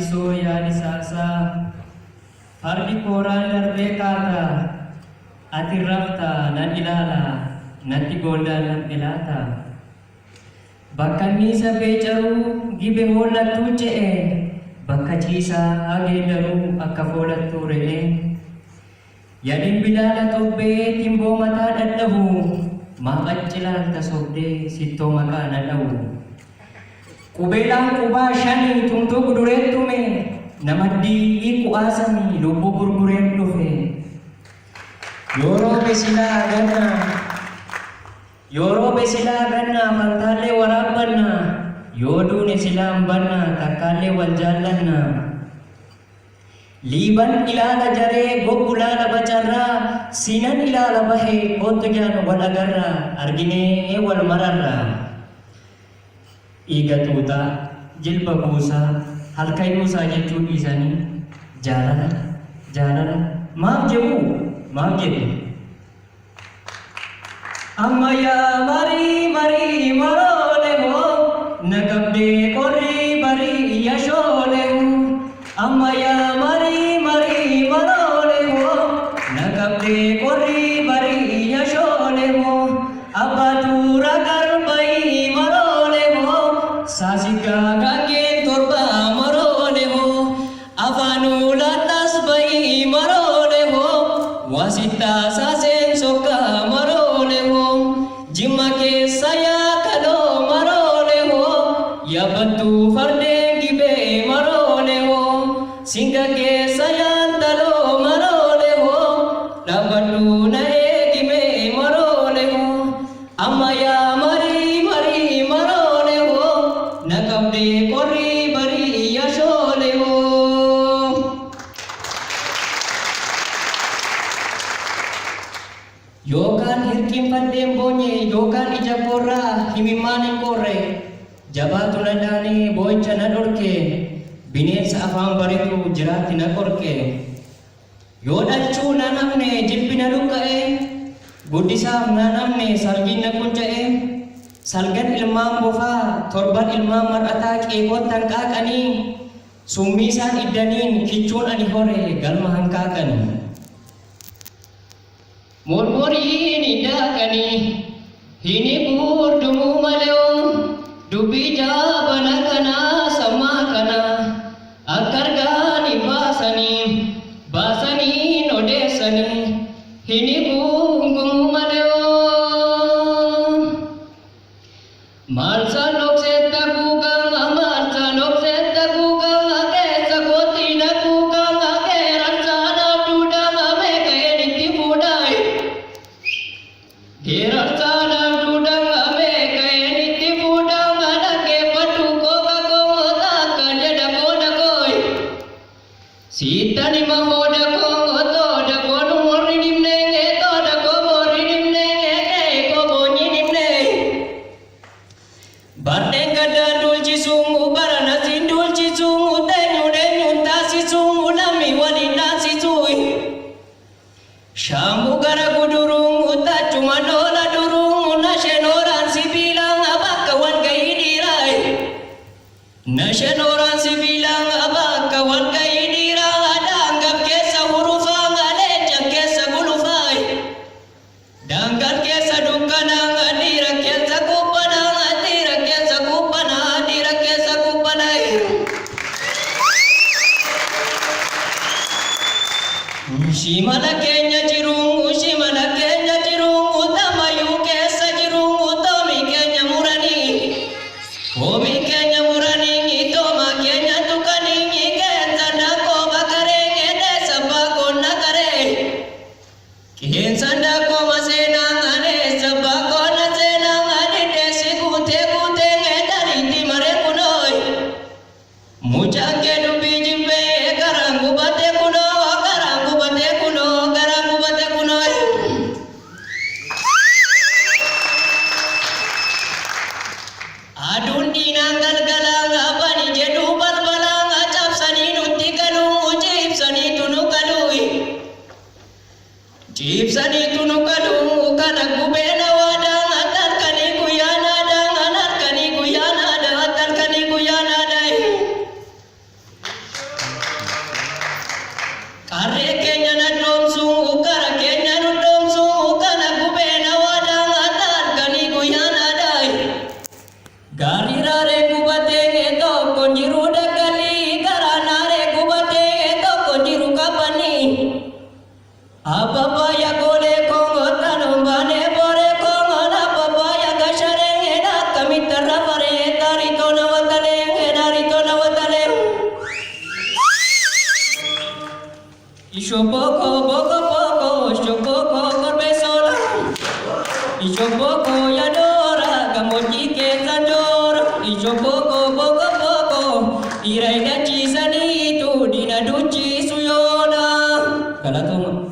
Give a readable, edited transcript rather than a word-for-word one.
isoo yaadisaasaa fardi kooraan darbee kaata ati rafta nan ilaala natti goondaan nan ilaata bakka niisa beecaruu gibe hoollattuu je'e bakka ciisaa hageeddaruu akka foolattuu re'e yadin bilaala tobbee timboo mataa dhadhabu maaqaccilaalta sobdee sittoo maqaa nadhawu qubeelaan qubaa shanii tumtuu gudureettume namaddii hiiku'aasamii lubbuu gurgureen dhufe yeroo besilaa ganna fantaallee waraabbanna yoo duune silaan banna takkaallee wal jaallanna liiban ilaala jaree goggulaala bacarraa sinan ilaala bahee kootu jaan wal agarra arginee wal mararra dhiiga tuutaa jilba buusaa halkayyuusaa jechuu dhiisanii jaalala maaf jedhu amma yaa marii maroole hoo nagabdee qorrii barii yashoole amma yaa marii maroole hoo nagabdee qorrii barii yashoole hoo abbaatuura garbayi maroole hoo saasigaa gangeen torba maroole hoo afaanuu ladhas bayi maroole hoo wasittaa saaseen sokka maroole hoo jimma keessa yaa kaloo maroole hoo yaabbattuu fardeen gibee maroole hoo singa keessa yaantaloo maroole hoo dhaabbadhuu na eegimee maroole hoo amma yaa marii maroole hoo na qabdee qorrii barii yashoole hoo yookaan hirqinfadheen boonye yookaan ija koorraa himimmaan hin qorre jabaatu na dhaanee boo'icha na dhorke bineensa afaan bareedu jiraatti na qorke yoo dhalchuu na namne jibbi na luqqa'e guddisaaf na namne salgiin na qunca'e salgan ilmaan bofaa torban ilmaan mar'ataa qeeqoottan qaaqanii summii isaan iddaniin kichuun ani hore galma hanqaaqanii mormoriin hidhaaqanii hini guurdumuu malee'oo dubbii jaabana kanaa sammaa kanaa akka argaani baasanii odeessanii hini guungumuu malee'oo maalsaan dhokseetta guugaa maalsaan dhokseetta guugaa keessa kootiin guugaa geerarsaan abduudhaa meeqeen itti fuudhaa geerarsaan abduudhaa meeqeen itti fuudhaa dhaggeeffadhu kooka koomota akka jedha kooda kooy siitani mahooda koomotooda koonu morri dhimnee tooda koomorri dhimnee kooboonyi dhimnee Barden gadaan dulchisuun barana siin dulchisuun dheenyuun taasisuun lammi waliin dhaasisuun shaambuu gara guduruun tachuma doola duruun nashenooraan sibiilaan bakka walgayii dhiiraa nashenooraan sibiilaan bakka walgayii dhiiraa daangaf keessa hurufaan leenca keessa gulufaa daangal keessa dukkanaan dhiira keessa kubbanaa dhiira keessa kubbanaa dhiira keessa kubbanaa shimala keenya jiruun tamayyuu keessa jiruun toomii keenya muranii hoomii keenya muranii tooma keenya tuqanii keessa daakoo bakaree keessa baakoo nakaree qeensa daakoo maseenaa aneessa baakoo na seenaa adiddeessi guutee daliitti maree kunooy mucaan kee dubbii jibbee garaan gubatee kunoo aduun diinaan galgalaan abani jedhuu balbalaan cabsanii nutti galuu ciibsaniitu nu galuu kana gubeena waadaan attalkanii guyyaanaadhaan attalkanii guyyaanaadhaan attalkanii guyyaanaadhaan saree gubatee tokko jiru dagali garanare gubatee tokko jiru kapani apapaya gole kongo tanumbane bore kongo na papaya gasharenge na kamitara pare darito na watale ishopoko shopoko korbe sola ishopoko yadora gamoji ke sanjora ishopoko boko irai gachi sani tu dina duci suyona kala toma